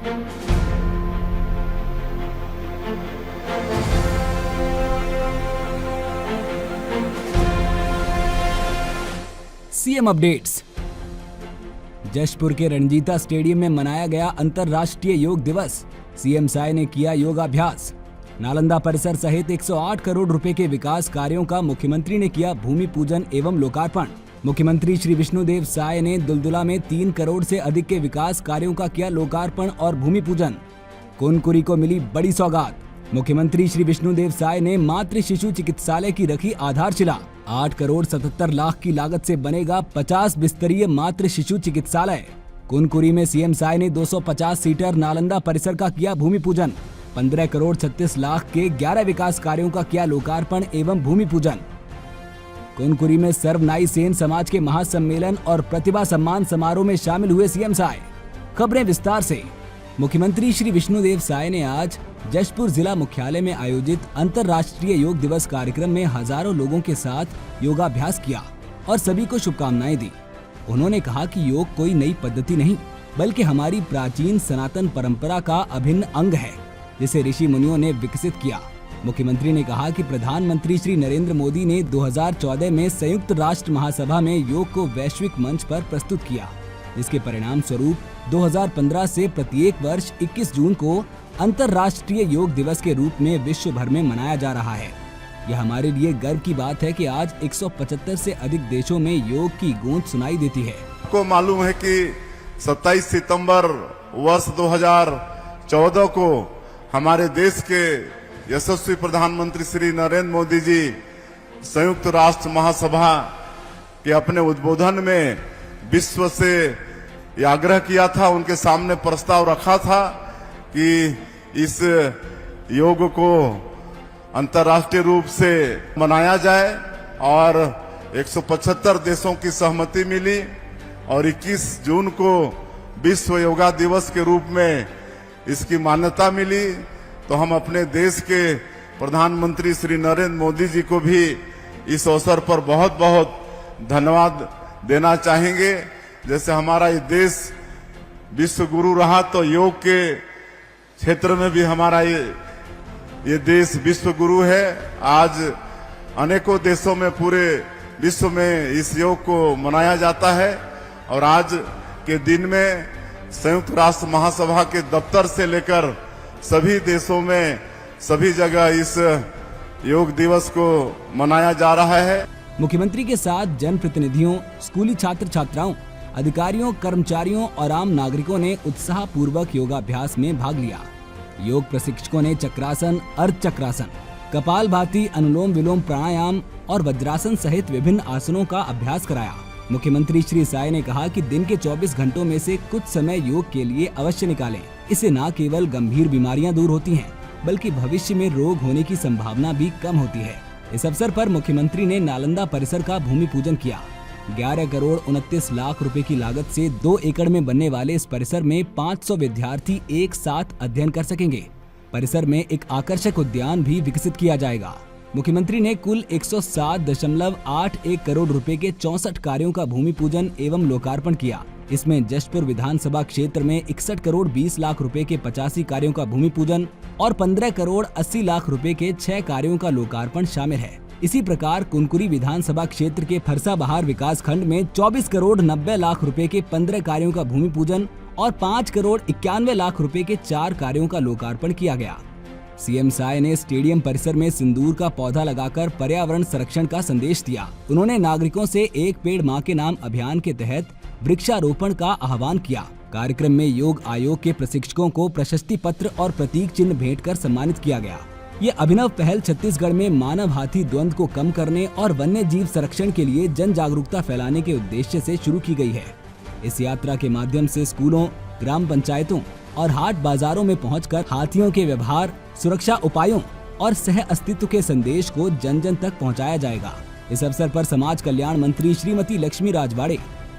CM updates. Jashpur के Ranjeeta stadium में मनाया गया अंतर्राष्ट्रीय योग दिवस। सीएम साय ने किया योगाभ्यास। नालंदा परिसर सहित 108 करोड़ रुपए के विकास कार्यों का मुख्यमंत्री ने किया भूमि पूजन एवं लोकार्पण। मुख्यमंत्री श्री विष्णुदेव साय ने दुलदुला में 3 करोड़ से अधिक के विकास कार्यों का किया लोकार्पण और भूमि पूजन। कुनकुरी को मिली बड़ी सौगात। मुख्यमंत्री श्री विष्णुदेव साय ने मातृ शिशु चिकित्सालय की रखी आधारशिला। 8 करोड़ 77 लाख की लागत से बनेगा 50 बिस्तरीय मातृ शिशु चिकित्सालय। कुनकुरी में सीएम साय ने 250 सीटर नालंदा परिसर का किया भूमि पूजन। 15 करोड़ 36 लाख के 11 विकास कार्यों का किया लोकार्पण एवं भूमि पूजन। कुनकुरी में सर्वनाई सेन समाज के महासम्मेलन और प्रतिभा सम्मान समारोह में शामिल हुए सीएम साय। खबरें विस्तार से। मुख्यमंत्री श्री विष्णुदेव साय ने आज जशपुर जिला मुख्यालय में आयोजित अंतर्राष्ट्रीय योग दिवस कार्यक्रम में हजारों लोगों के साथ योगाभ्यास किया और सभी को शुभकामनाएं दी। उन्होंने कहा कि योग कोई नई पद्धति नहीं बल्कि हमारी प्राचीन सनातन परंपरा का अभिन्न अंग है, जिसे ऋषि मुनियों ने विकसित किया। मुख्यमंत्री ने कहा कि प्रधानमंत्री श्री नरेंद्र मोदी ने 2014 में संयुक्त राष्ट्र महासभा में योग को वैश्विक मंच पर प्रस्तुत किया, जिसके परिणाम स्वरूप 2015 से प्रत्येक वर्ष 21 जून को अंतर्राष्ट्रीय योग दिवस के रूप में विश्व भर में मनाया जा रहा है। यह हमारे लिए गर्व की बात है कि आज 175 से अधिक देशों में योग की गूंज सुनाई देती है। आपको मालूम है कि 27 सितंबर वर्ष 2014 को हमारे देश के यशस्वी प्रधानमंत्री श्री नरेंद्र मोदी जी संयुक्त राष्ट्र महासभा के अपने उद्बोधन में विश्व से यह आग्रह किया था, उनके सामने प्रस्ताव रखा था कि इस योग को अंतर्राष्ट्रीय रूप से मनाया जाए और 175 देशों की सहमति मिली और 21 जून को विश्व योगा दिवस के रूप में इसकी मान्यता मिली। तो हम अपने देश के प्रधानमंत्री श्री नरेंद्र मोदी जी को भी इस अवसर पर बहुत बहुत धन्यवाद देना चाहेंगे। जैसे हमारा ये देश विश्व गुरु रहा, तो योग के क्षेत्र में भी हमारा ये देश विश्व गुरु है। आज अनेकों देशों में पूरे विश्व में इस योग को मनाया जाता है और आज के दिन में संयुक्त राष्ट्र महासभा के दफ्तर से लेकर सभी देशों में सभी जगह इस योग दिवस को मनाया जा रहा है। मुख्यमंत्री के साथ जनप्रतिनिधियों, स्कूली छात्र छात्राओं, अधिकारियों, कर्मचारियों और आम नागरिकों ने उत्साह पूर्वक योगाभ्यास में भाग लिया। योग प्रशिक्षकों ने चक्रासन, अर्ध चक्रासन, कपालभाति, अनुलोम विलोम प्राणायाम और वज्रासन सहित विभिन्न आसनों का अभ्यास कराया। मुख्यमंत्री श्री साय ने कहा कि दिन के 24 घंटों में से कुछ समय योग के लिए अवश्य निकालें। इससे न केवल गंभीर बीमारियां दूर होती हैं, बल्कि भविष्य में रोग होने की संभावना भी कम होती है। इस अवसर पर मुख्यमंत्री ने नालंदा परिसर का भूमि पूजन किया। 11 करोड़ 29 लाख रुपए की लागत से 2 एकड़ में बनने वाले इस परिसर में 500 विद्यार्थी एक साथ अध्ययन कर सकेंगे। परिसर में एक आकर्षक उद्यान भी विकसित किया जाएगा। मुख्यमंत्री ने कुल 107.81 करोड़ रुपए के 64 कार्यों का भूमि पूजन एवं लोकार्पण किया। इसमें जशपुर विधानसभा क्षेत्र में 61 करोड़ 20 लाख रुपए के 85 कार्यों का भूमि पूजन और 15 करोड़ 80 लाख रुपए के 6 कार्यों का लोकार्पण शामिल है। इसी प्रकार कुनकुरी विधानसभा क्षेत्र के फरसा बहार विकास खंड में 24 करोड़ 90 लाख रुपए के 15 कार्यों का भूमि पूजन और 5 करोड़ 91 लाख रुपए के 4 कार्यों का लोकार्पण किया गया। सीएम साय ने स्टेडियम परिसर में सिंदूर का पौधा लगाकर पर्यावरण संरक्षण का संदेश दिया। उन्होंने नागरिकों से एक पेड़ मां के नाम अभियान के तहत वृक्षारोपण का आह्वान किया। कार्यक्रम में योग आयोग के प्रशिक्षकों को प्रशस्ति पत्र और प्रतीक चिन्ह भेंट कर सम्मानित किया गया। ये अभिनव पहल छत्तीसगढ़ में मानव हाथी द्वंद्व को कम करने और वन्य जीव संरक्षण के लिए जन जागरूकता फैलाने के उद्देश्य से शुरू की गई है। इस यात्रा के माध्यम से स्कूलों, ग्राम पंचायतों और हाट बाजारों में पहुंचकर हाथियों के व्यवहार, सुरक्षा उपायों और सह अस्तित्व के संदेश को जन जन तक पहुंचाया जाएगा। इस अवसर पर समाज कल्याण मंत्री श्रीमती लक्ष्मी राजवाड़े,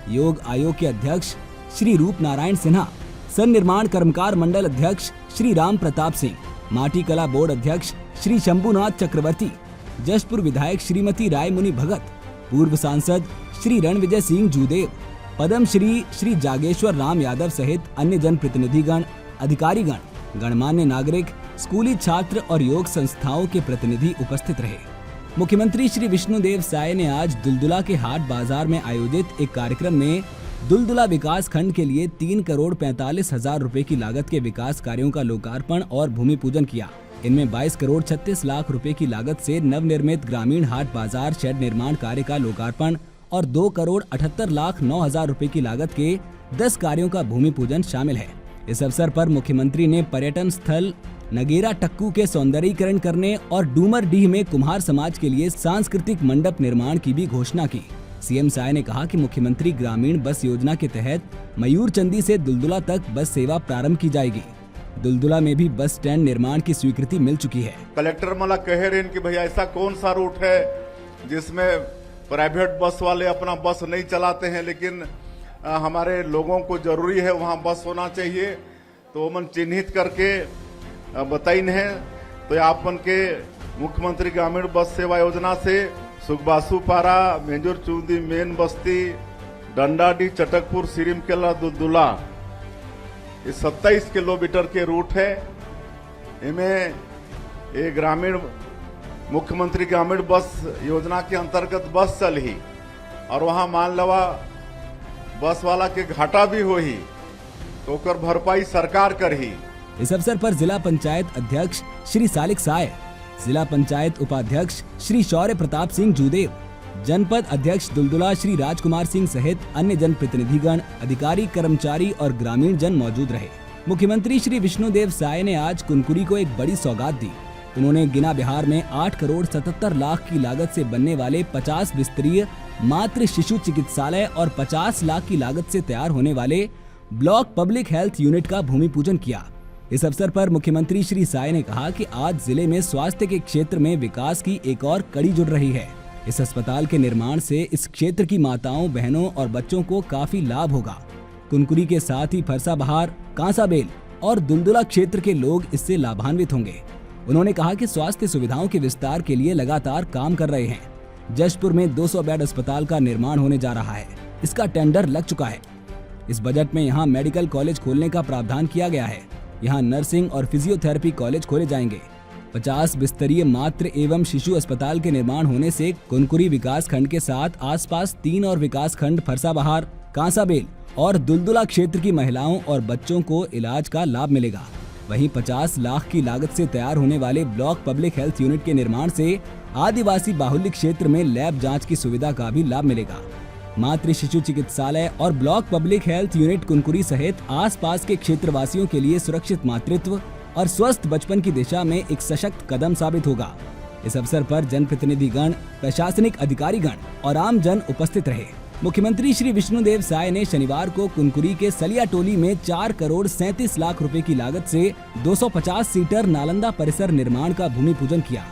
योग आयोग के अध्यक्ष श्री रूप नारायण सिन्हा, सन निर्माण कर्मकार मंडल अध्यक्ष श्री राम प्रताप सिंह, माटी कला बोर्ड अध्यक्ष श्री शंभुनाथ चक्रवर्ती, जशपुर विधायक श्रीमती रायमुनि भगत, पूर्व सांसद श्री रणविजय सिंह जूदेव, पद्म श्री जागेश्वर राम यादव सहित अन्य जनप्रतिनिधिगण अधिकारीगण, गणमान्य नागरिक, स्कूली छात्र और योग संस्थाओं के प्रतिनिधि उपस्थित रहे। मुख्यमंत्री श्री विष्णुदेव साय ने आज दुलदुला के हाट बाजार में आयोजित एक कार्यक्रम में दुलदुला विकास खंड के लिए 3,45,00,000 रुपए की लागत के विकास कार्यों का लोकार्पण और भूमि पूजन किया। इनमें 22,36,00,000 रुपए की लागत से नवनिर्मित ग्रामीण हाट बाजार शेड निर्माण कार्य का लोकार्पण और 2,78,09,000 रुपए की लागत के 10 कार्यों का भूमि पूजन शामिल है। इस अवसर पर मुख्यमंत्री ने पर्यटन स्थल नगेरा टक्कू के सौंदर्यीकरण करने और डूमरडीह में कुम्हार समाज के लिए सांस्कृतिक मंडप निर्माण की भी घोषणा की। सीएम साय ने कहा कि मुख्यमंत्री ग्रामीण बस योजना के तहत मयूरचंदी से दुलदुला तक बस सेवा प्रारंभ की जाएगी। दुलदुला में भी बस स्टैंड निर्माण की स्वीकृति मिल चुकी है। कलेक्टर मला कह रहे हैं कि भैया ऐसा कौन सा रूट है जिसमें प्राइवेट बस वाले अपना बस नहीं चलाते हैं, लेकिन हमारे लोगों को जरूरी है वहाँ बस होना चाहिए, तो मन चिन्हित करके बताइन है। तो आपन के मुख्यमंत्री ग्रामीण बस सेवा योजना से सुखबासुपारा, मेंजूर चूंदी, मेन बस्ती, डंडाडी, चटकपुर, सिरिमकेला, दुलदुला, ये 27 किलोमीटर के रूट है। इनमें ये ग्रामीण मुख्यमंत्री ग्रामीण बस योजना के अंतर्गत बस चल ही और वहाँ मान लवा बस वाला के घाटा भी हो ही तो ओकर भरपाई सरकार कर ही। इस अवसर पर जिला पंचायत अध्यक्ष श्री सालिक साय, जिला पंचायत उपाध्यक्ष श्री शौर्य प्रताप सिंह जूदेव, जनपद अध्यक्ष दुलदुला श्री राजकुमार सिंह सहित अन्य जनप्रतिनिधिगण, अधिकारी, कर्मचारी और ग्रामीण जन मौजूद रहे। मुख्यमंत्री श्री विष्णुदेव साय ने आज कुनकुरी को एक बड़ी सौगात दी। उन्होंने गिना बिहार में 8,77,00,000 की लागत से बनने वाले 50 बिस्तरीय मातृ शिशु चिकित्सालय और 50 लाख की लागत से तैयार होने वाले ब्लॉक पब्लिक हेल्थ यूनिट का भूमि पूजन किया। इस अवसर पर मुख्यमंत्री श्री साय ने कहा कि आज जिले में स्वास्थ्य के क्षेत्र में विकास की एक और कड़ी जुड़ रही है। इस अस्पताल के निर्माण से इस क्षेत्र की माताओं, बहनों और बच्चों को काफी लाभ होगा। कुनकुरी के साथ ही फरसाबहार, कांसाबेल और दुलदुला क्षेत्र के लोग इससे लाभान्वित होंगे। उन्होंने कहा कि स्वास्थ्य सुविधाओं के विस्तार के लिए लगातार काम कर रहे हैं। जशपुर में 200 बेड अस्पताल का निर्माण होने जा रहा है, इसका टेंडर लग चुका है। इस बजट में यहाँ मेडिकल कॉलेज खोलने का प्रावधान किया गया है। यहाँ नर्सिंग और फिजियोथेरेपी कॉलेज खोले जाएंगे। 50 बिस्तरीय मातृ एवं शिशु अस्पताल के निर्माण होने से कुनकुरी विकास खंड के साथ आसपास 3 और विकास खंड फरसाबहार, कांसाबेल और दुलदुला क्षेत्र की महिलाओं और बच्चों को इलाज का लाभ मिलेगा। वहीं 50 लाख की लागत से तैयार होने वाले ब्लॉक पब्लिक हेल्थ यूनिट के निर्माण से आदिवासी बाहुल्य क्षेत्र में लैब जांच की सुविधा का भी लाभ मिलेगा। मातृ शिशु चिकित्सालय और block public health unit Kunkuri सहित आसपास के क्षेत्रवासियों के लिए सुरक्षित मातृत्व और स्वस्थ बचपन की दिशा में एक सशक्त कदम साबित होगा। इस अवसर पर जनप्रतिनिधिगण, प्रशासनिक अधिकारीगण और आम जन उपस्थित रहे। मुख्यमंत्री श्री विष्णुदेव साय ने शनिवार को कुनकुरी के सलिया टोली में 4,37,00,000 रुपए की लागत से 250 सीटर नालंदा परिसर निर्माण का भूमि पूजन किया।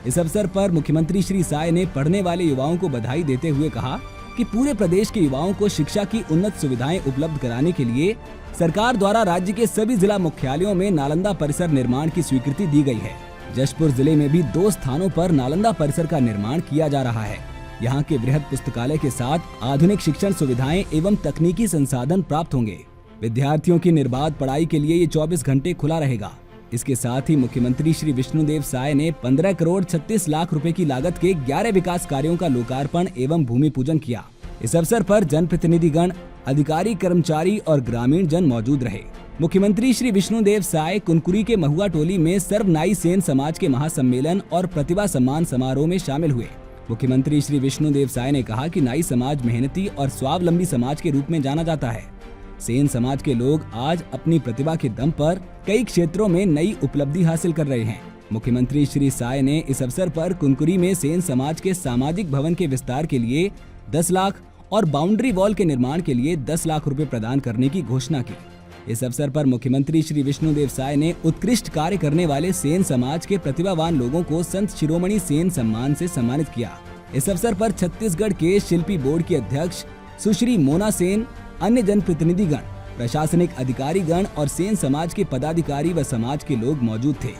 इस अवसर पर मुख्यमंत्री श्री साय ने पढ़ने वाले युवाओं को बधाई देते हुए कहा कि पूरे प्रदेश के युवाओं को शिक्षा की उन्नत सुविधाएं उपलब्ध कराने के लिए सरकार द्वारा राज्य के सभी जिला मुख्यालयों में नालंदा परिसर निर्माण की स्वीकृति दी गई है। जशपुर जिले में भी 2 स्थानों पर नालंदा परिसर का निर्माण किया जा रहा है। यहाँ के बृहद पुस्तकालय के साथ आधुनिक शिक्षण सुविधाएं एवं तकनीकी संसाधन प्राप्त होंगे। विद्यार्थियों की निर्बाध पढ़ाई के लिए ये 24 घंटे खुला रहेगा। इसके साथ ही मुख्यमंत्री श्री विष्णुदेव साय ने 15,36,00,000 रुपए की लागत के 11 विकास कार्यों का लोकार्पण एवं भूमि पूजन किया। इस अवसर पर जनप्रतिनिधिगण, अधिकारी, कर्मचारी और ग्रामीण जन मौजूद रहे। मुख्यमंत्री श्री विष्णुदेव साय कुनकुरी के महुआ टोली में सर्व नाई सेन समाज के महासम्मेलन और प्रतिभा सम्मान समारोह में शामिल हुए। मुख्यमंत्री श्री विष्णुदेव साय ने कहा कि नाई समाज मेहनती और स्वावलंबी समाज के रूप में जाना जाता है। सेन समाज के लोग आज अपनी प्रतिभा के दम पर कई क्षेत्रों में नई उपलब्धि हासिल कर रहे हैं। मुख्यमंत्री श्री साय ने इस अवसर पर कुनकुरी में सेन समाज के सामाजिक भवन के विस्तार के लिए 10 लाख और बाउंड्री वॉल के निर्माण के लिए 10 लाख रुपए प्रदान करने की घोषणा की। इस अवसर पर मुख्यमंत्री श्री विष्णुदेव साय ने उत्कृष्ट कार्य करने वाले सेन समाज के प्रतिभावान लोगों को संत शिरोमणि सेन सम्मान से सम्मानित किया। इस अवसर पर छत्तीसगढ़ के शिल्पी बोर्ड की अध्यक्ष सुश्री मोना सेन, अन्य जनप्रतिनिधिगण, प्रशासनिक अधिकारीगण और सेन समाज के पदाधिकारी व समाज के लोग मौजूद थे।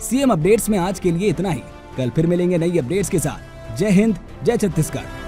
सीएम अपडेट्स में आज के लिए इतना ही। कल फिर मिलेंगे नई अपडेट्स के साथ। जय हिंद, जय छत्तीसगढ़।